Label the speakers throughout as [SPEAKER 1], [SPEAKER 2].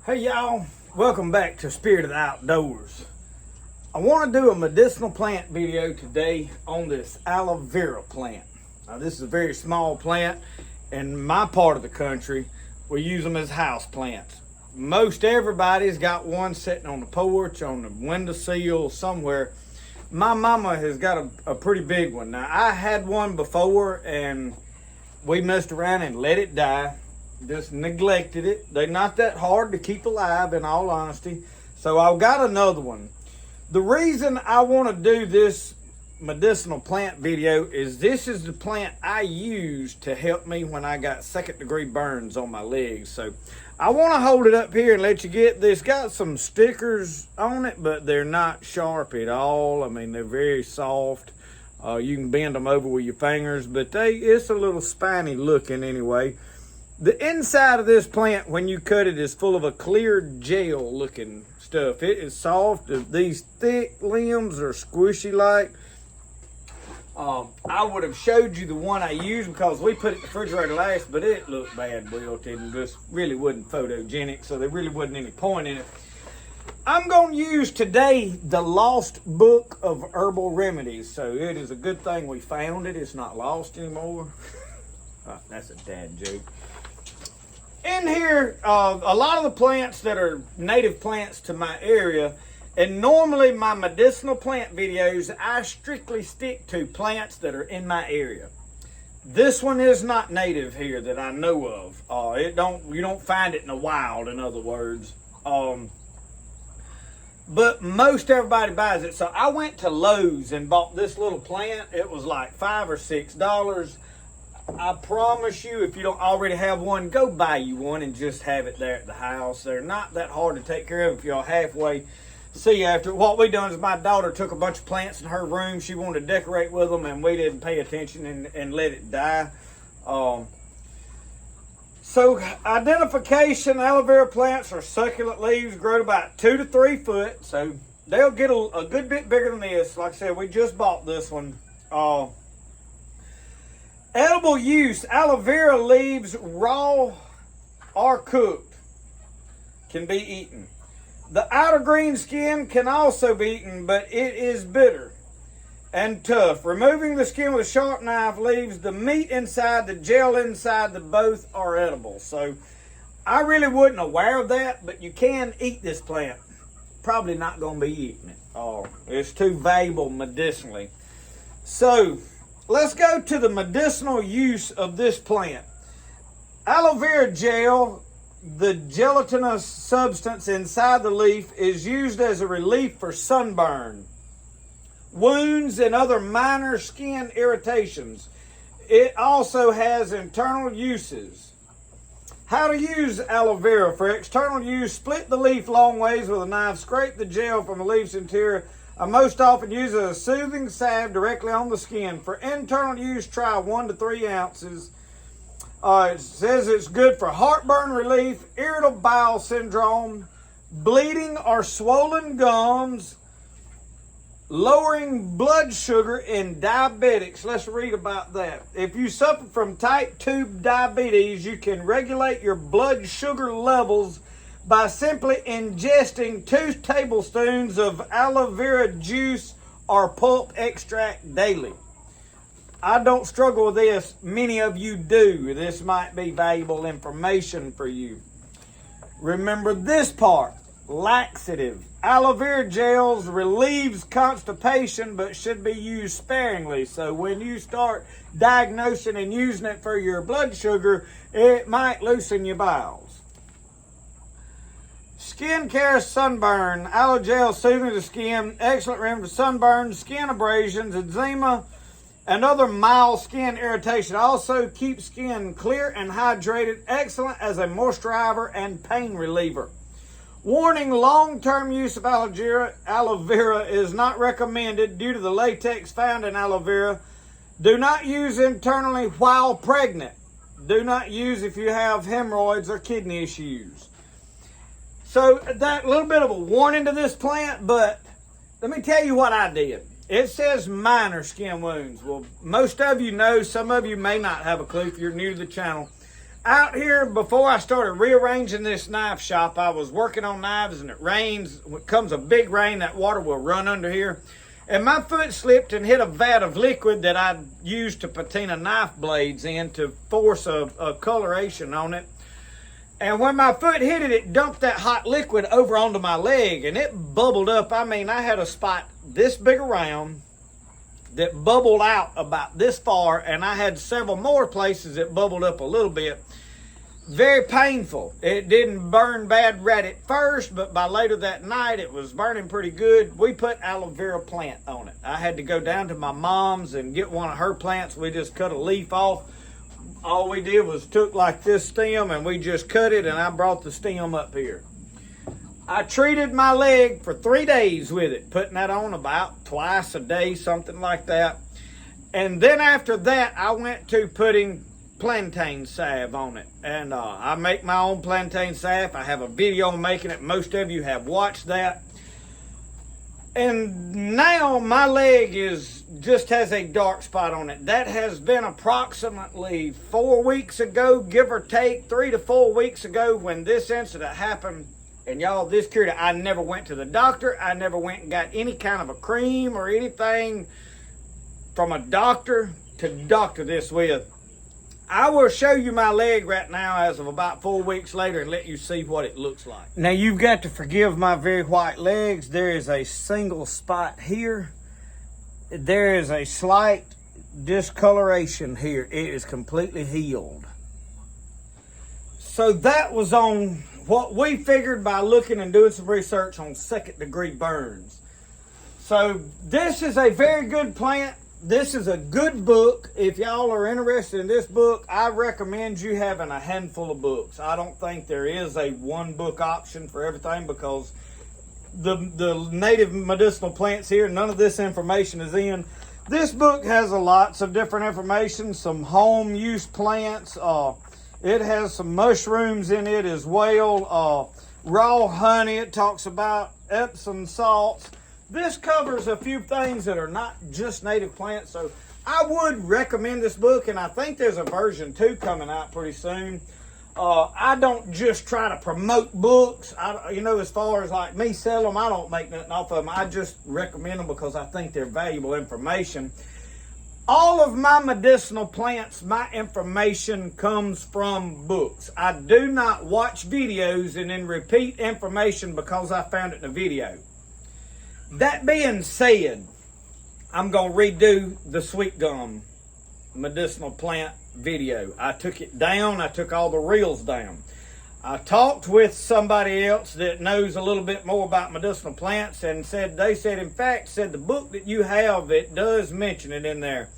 [SPEAKER 1] Hey y'all, welcome back to Spirit of the Outdoors. I want to do a medicinal plant video today on this aloe vera plant. Now this is a very small plant. In my part of the country, we use them as house plants. Most everybody's got one sitting on the porch, on the windowsill, somewhere. My mama has got a pretty big one. Now I had one before and we messed around and let it die. Just neglected it. They're not that hard to keep alive, in all honesty. So I've got another one. The reason I want to do this medicinal plant video is this is the plant I used to help me when I got second-degree burns on my legs. So I want to hold it up here and let you get this. Got some stickers on it, but they're not sharp at all. I mean, they're very soft. You can bend them over with your fingers, but it's a little spiny looking anyway. The inside of this plant, when you cut it, is full of a clear gel looking stuff. It is soft. These thick limbs are squishy like. I would have showed you the one I used because we put it in the refrigerator last, but it looked bad wilted and just really wasn't photogenic, so there really wasn't any point in it. I'm going to use today the lost book of herbal remedies, so it is a good thing we found it. It's not lost anymore. That's a dad joke. In here, a lot of the plants that are native plants to my area, and normally my medicinal plant videos, I strictly stick to plants that are in my area. This one is not native here that I know of. You don't find it in the wild, in other words. But most everybody buys it. So I went to Lowe's and bought this little plant. It was like $5 or $6. I promise you, if you don't already have one, go buy you one and just have it there at the house. They're not that hard to take care of if you're halfway see after. What we done is my daughter took a bunch of plants in her room. She wanted to decorate with them, and we didn't pay attention and let it die. So identification, aloe vera plants are succulent leaves, grow to about 2 to 3 foot. So they'll get a good bit bigger than this. Like I said, we just bought this one. Edible use, aloe vera leaves, raw or cooked, can be eaten. The outer green skin can also be eaten, but it is bitter and tough. Removing the skin with a sharp knife leaves the meat inside, the gel inside, the both are edible. So I really wasn't aware of that, but you can eat this plant. Probably not going to be eating it. It's too valuable medicinally. So let's go to the medicinal use of this plant. Aloe vera gel, the gelatinous substance inside the leaf, is used as a relief for sunburn, wounds, and other minor skin irritations. It also has internal uses. How to use aloe vera. For external use, split the leaf long ways with a knife, scrape the gel from the leaf's interior. I most often use a soothing salve directly on the skin. For internal use, try 1 to 3 ounces. It says it's good for heartburn relief, irritable bowel syndrome, bleeding or swollen gums, lowering blood sugar in diabetics. Let's read about that. If you suffer from type 2 diabetes, you can regulate your blood sugar levels by simply ingesting 2 tablespoons of aloe vera juice or pulp extract daily. I don't struggle with this. Many of you do. This might be valuable information for you. Remember this part. Laxative. Aloe vera gels relieves constipation but should be used sparingly. So when you start diagnosing and using it for your blood sugar, it might loosen your bowels. Skin care, sunburn. Aloe gel soothing the skin. Excellent remedy for sunburn, skin abrasions, eczema, and other mild skin irritation. Also keeps skin clear and hydrated. Excellent as a moisturizer and pain reliever. Warning, long-term use of aloe vera is not recommended due to the latex found in aloe vera. Do not use internally while pregnant. Do not use if you have hemorrhoids or kidney issues. So that little bit of a warning to this plant, but let me tell you what I did. It says minor skin wounds. Well, most of you know, some of you may not have a clue if you're new to the channel. out here, before I started rearranging this knife shop, I was working on knives, and it rains. When it comes a big rain, that water will run under here. And my foot slipped and hit a vat of liquid that I used to patina knife blades in to force a coloration on it. And when my foot hit it, it dumped that hot liquid over onto my leg, and it bubbled up. I mean, I had a spot this big around that bubbled out about this far, and I had several more places that bubbled up a little bit. Very painful. It didn't burn bad right at first, but by later that night, it was burning pretty good. We put aloe vera plant on it. I had to go down to my mom's and get one of her plants. We just cut a leaf off. All we did was took like this stem, and we just cut it, and I brought the stem up here. I treated my leg for 3 days with it, putting that on about twice a day, something like that. And then after that, I went to putting plantain salve on it. And I make my own plantain salve. I have a video on making it. Most of you have watched that. And now my leg just has a dark spot on it. That has been approximately 4 weeks ago, give or take, 3 to 4 weeks ago when this incident happened. And y'all, this cured it. I never went to the doctor. I never went and got any kind of a cream or anything from a doctor to doctor this with. I will show you my leg right now as of about 4 weeks later and let you see what it looks like. Now, you've got to forgive my very white legs. There is a single spot here. There is a slight discoloration here. It is completely healed. So that was on what we figured by looking and doing some research on second-degree burns. So this is a very good plant. This is a good book. If y'all are interested in this book, I recommend you having a handful of books. I don't think there is a one book option for everything, because the native medicinal plants here, none of this information is in. This book has lots of different information, some home use plants. It has some mushrooms in it as well. Raw honey. It talks about Epsom salts. This covers a few things that are not just native plants, so I would recommend this book, and I think there's a version 2 coming out pretty soon. I don't just try to promote books. As far as like me sell them, I don't make nothing off of them. I just recommend them because I think they're valuable information. All of my medicinal plants, my information comes from books. I do not watch videos and then repeat information because I found it in a video. That being said, I'm going to redo the sweet gum medicinal plant video. I took it down. I took all the reels down. I talked with somebody else that knows a little bit more about medicinal plants, and they said the book that you have, it does mention it in there.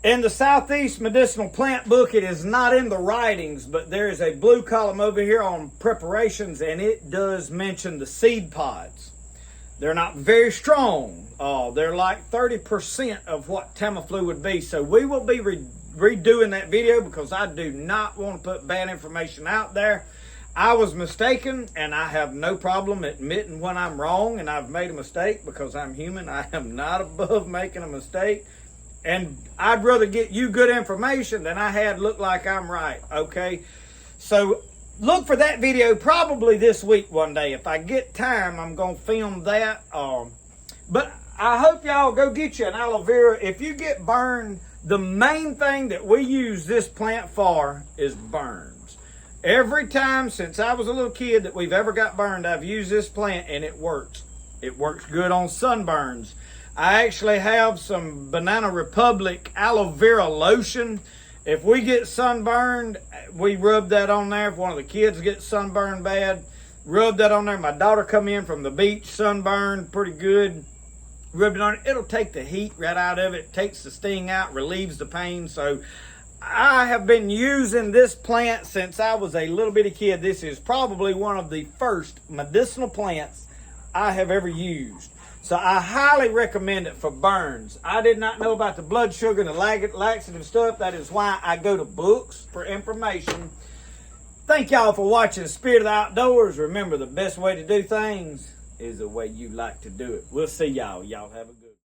[SPEAKER 1] In the Southeast Medicinal Plant book, it is not in the writings, but there is a blue column over here on preparations, and it does mention the seed pods. They're not very strong. They're like 30% of what Tamiflu would be. So we will be redoing that video because I do not want to put bad information out there. I was mistaken, and I have no problem admitting when I'm wrong and I've made a mistake, because I'm human. I am not above making a mistake. And I'd rather get you good information than I had look like I'm right, okay? So look for that video probably this week one day. If I get time, I'm going to film that. But I hope y'all go get you an aloe vera. If you get burned, the main thing that we use this plant for is burns. Every time since I was a little kid that we've ever got burned, I've used this plant, and it works. It works good on sunburns. I actually have some Banana Republic aloe vera lotion. If we get sunburned, we rub that on there. If one of the kids gets sunburned bad, rub that on there. My daughter come in from the beach, sunburned pretty good. Rub it on it. It'll take the heat right out of it, takes the sting out, relieves the pain. So I have been using this plant since I was a little bitty kid. This is probably one of the first medicinal plants I have ever used. So I highly recommend it for burns. I did not know about the blood sugar and the laxative stuff. That is why I go to books for information. Thank y'all for watching Spirit of the Outdoors. Remember, the best way to do things is the way you like to do it. We'll see y'all. Y'all have a good